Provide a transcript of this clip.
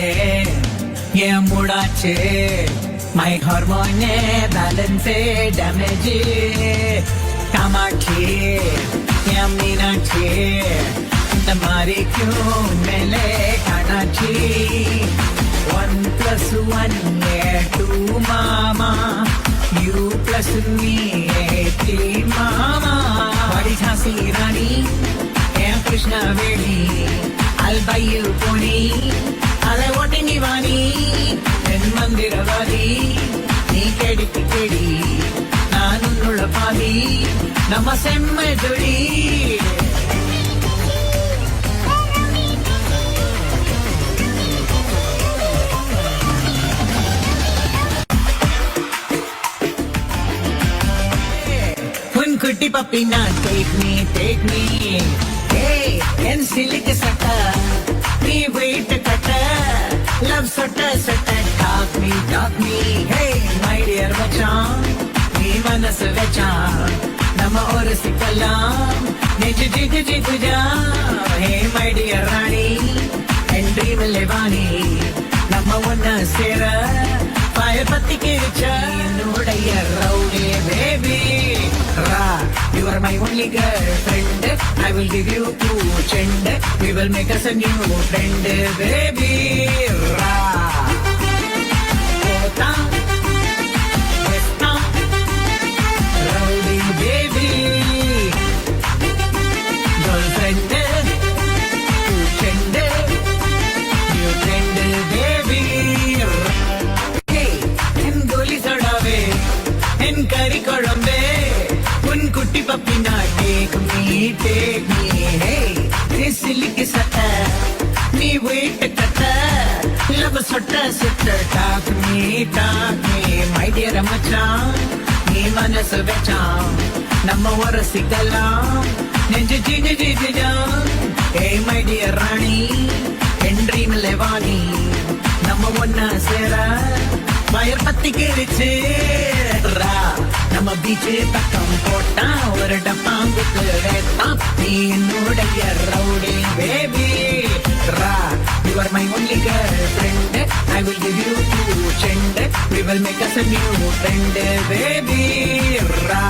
ஆச்சே என் மூடாச்சே my ஹார்மோனே பேலன்ஸே damage Kamakshi என் மீனாட்சி இந்த மாதிரி மேலே காணாட்சி 1+1 2 மாமா you plus me 3 மாமா बड़ी Jhansi Rani M Krishna Veni I'll buy you pony अरे ओटिनी वानी एन मंदिर वाली नी केड़ी केड़ी नानु नुड़ पादी नम सेम्मे जोड़ी குட்டி பப்பினா take me hey என் சிலிக்கு சட்ட நீ வெயிட் கட்ட லவ் சொட்ட சொட்ட talk me hey my dear மச்சான் நீ மனசு வச்சான் நம்ம ஒரு சிக்கலாம் நெஞ்சு ஜிகு ஜிகுஜா hey my dear ராணி என் dream லெவானி நம்ம ஒன்னா சேர பாய பத்தி கிழிச்சா என்னுடைய rowdy baby You are my only girlfriend. I will give you 2 chend. We will make us a new friend, baby. Ra. Kota. Vesta. Rowdy baby. Girlfriend. 2 chend. New friend, baby. Hey, en goli sadave. En kari kodambe. குட்டி பப்பினா take me hey நீ சிலிக்கு சட்ட நீ wait கட்ட love சொட்ட சொட்ட talk me my dear மச்சான் நீ மனசு வச்சான் நம்ம ஒரு சிக்கலாம் நெஞ்சு ஜிஜி ஜிஜா hey my dear ராணி என் dream லெவானி நம்ம ஒன்னா சேர பயர் பத்தி கிழிச்சு நம்ம பீச்சு பக்கம் போட்டா ஒரு டப்பாங்குத்து வேட்டான் நீ என்னுடைய ரவுடி பேபி ரா you are my only girlfriend I will give you 2 chend we will make us a new friend baby raw